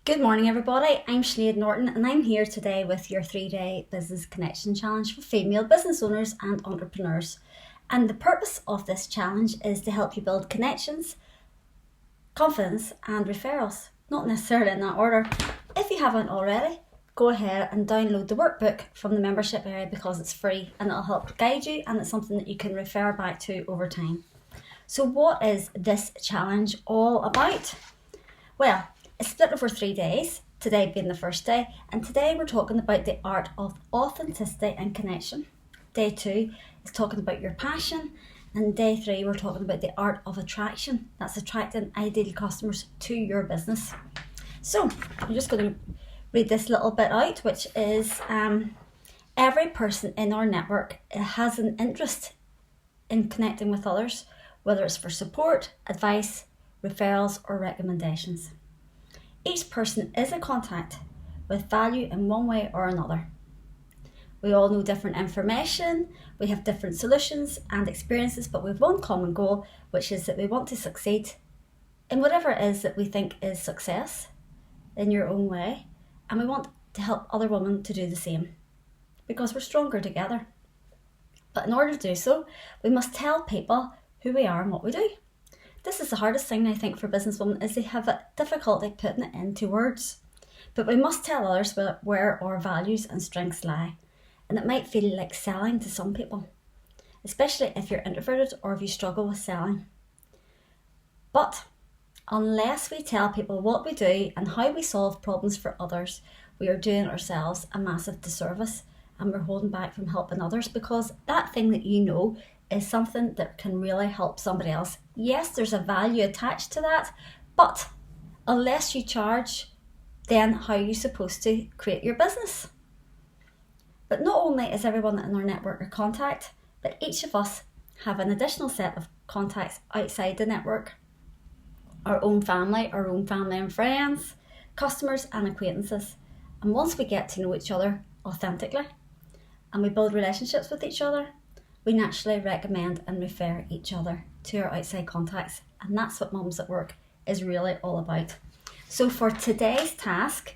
Good morning, everybody. I'm Sinead Norton, and I'm here today with your 3-day business connection challenge for female business owners and entrepreneurs. And the purpose of this challenge is to help you build connections, confidence, and referrals. Not necessarily in that order. If you haven't already, go ahead and download the workbook from the membership area because it's free and it'll help guide you, and it's something that you can refer back to over time. So, what is this challenge all about? Well, it's split over 3 days, today being the first day, and today we're talking about the art of authenticity and connection. Day 2 is talking about your passion, and day 3 we're talking about the art of attraction. That's attracting ideal customers to your business. So I'm just going to read this little bit out, which is every person in our network has an interest in connecting with others, whether it's for support, advice, referrals, or recommendations. Each person is a contact with value in one way or another. We all know different information, we have different solutions and experiences, but we have one common goal, which is that we want to succeed in whatever it is that we think is success in your own way, and we want to help other women to do the same because we're stronger together. But in order to do so, we must tell people who we are and what we do. This is the hardest thing, I think, for businesswomen, is they have a difficulty putting it into words. But we must tell others where our values and strengths lie. And it might feel like selling to some people, especially if you're introverted or if you struggle with selling. But unless we tell people what we do and how we solve problems for others, we are doing ourselves a massive disservice, and we're holding back from helping others, because that thing that you know is something that can really help somebody else. Yes, there's a value attached to that, but unless you charge, then how are you supposed to create your business? But not only is everyone in our network a contact, but each of us have an additional set of contacts outside the network. Our own family and friends, customers and acquaintances. And once we get to know each other authentically and we build relationships with each other, we naturally recommend and refer each other to our outside contacts. And that's what Mums at Work is really all about. So for today's task,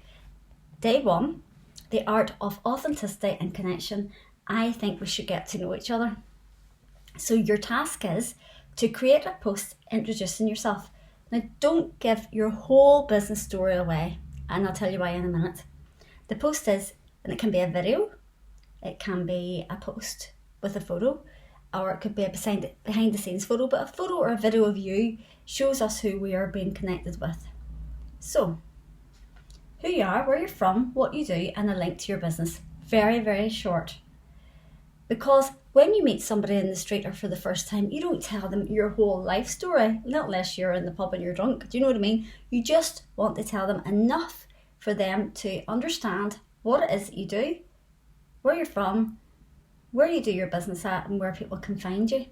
day 1, the art of authenticity and connection, I think we should get to know each other. So your task is to create a post introducing yourself. Now, don't give your whole business story away, and I'll tell you why in a minute. The post is, and it can be a video, it can be a post with a photo, or it could be a behind the scenes photo, but a photo or a video of you shows us who we are being connected with. So, who you are, where you're from, what you do, and a link to your business. Very, very short. Because when you meet somebody in the street or for the first time, you don't tell them your whole life story, not unless you're in the pub and you're drunk. Do you know what I mean? You just want to tell them enough for them to understand what it is that you do, where you're from, where you do your business at, and where people can find you.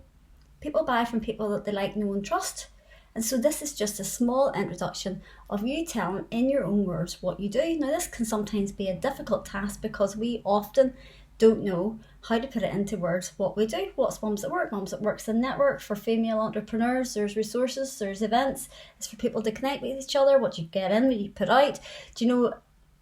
People buy from people that they like, know and trust. And so this is just a small introduction of you telling in your own words what you do. Now, this can sometimes be a difficult task because we often don't know how to put it into words what we do. What's Mums at Work? Mums at Work's a network for female entrepreneurs. There's resources, there's events. It's for people to connect with each other. What you get in, what you put out. Do you know,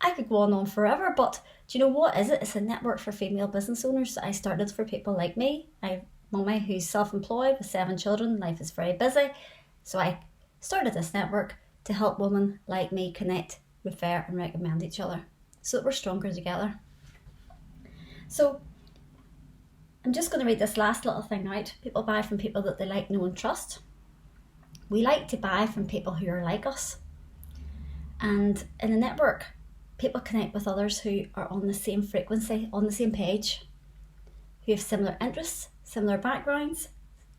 I could go on forever, but do you know what is it? It's a network for female business owners that I started for people like me. I have a mummy who's self-employed with 7 children. Life is very busy. So I started this network to help women like me connect, refer and recommend each other so that we're stronger together. So I'm just going to read this last little thing out. People buy from people that they like, know and trust. We like to buy from people who are like us. And in a network, people connect with others who are on the same frequency, on the same page, who have similar interests, similar backgrounds,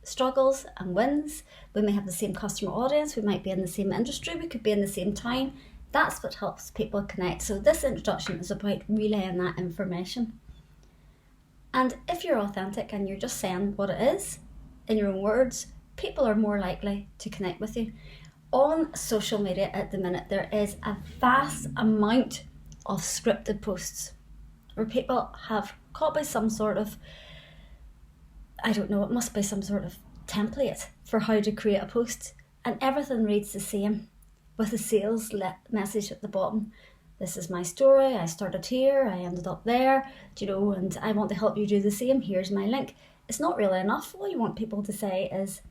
struggles and wins. We may have the same customer audience, we might be in the same industry, we could be in the same town. That's what helps people connect. So this introduction is about relaying that information. And if you're authentic and you're just saying what it is in your own words, people are more likely to connect with you. On social media at the minute, there is a vast amount of scripted posts where people have copied some sort of, I don't know, it must be some sort of template for how to create a post, and everything reads the same. with a sales message at the bottom. This is my story. I started here, I ended up there, and I want to help you do the same. Here's my link. It's not really enough. All you want people to say is,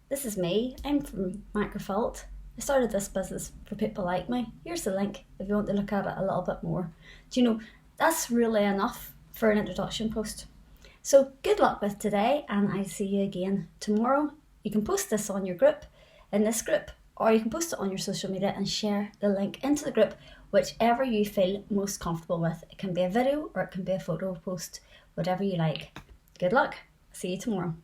this is me. I'm from Macrofelt. I started this business for people like me. Here's the link if you want to look at it a little bit more. That's really enough for an introduction post. So good luck with today, and I'll see you again tomorrow. You can post this on your group, in this group, or you can post it on your social media and share the link into the group, whichever you feel most comfortable with. It can be a video or it can be a photo post, whatever you like. Good luck. See you tomorrow.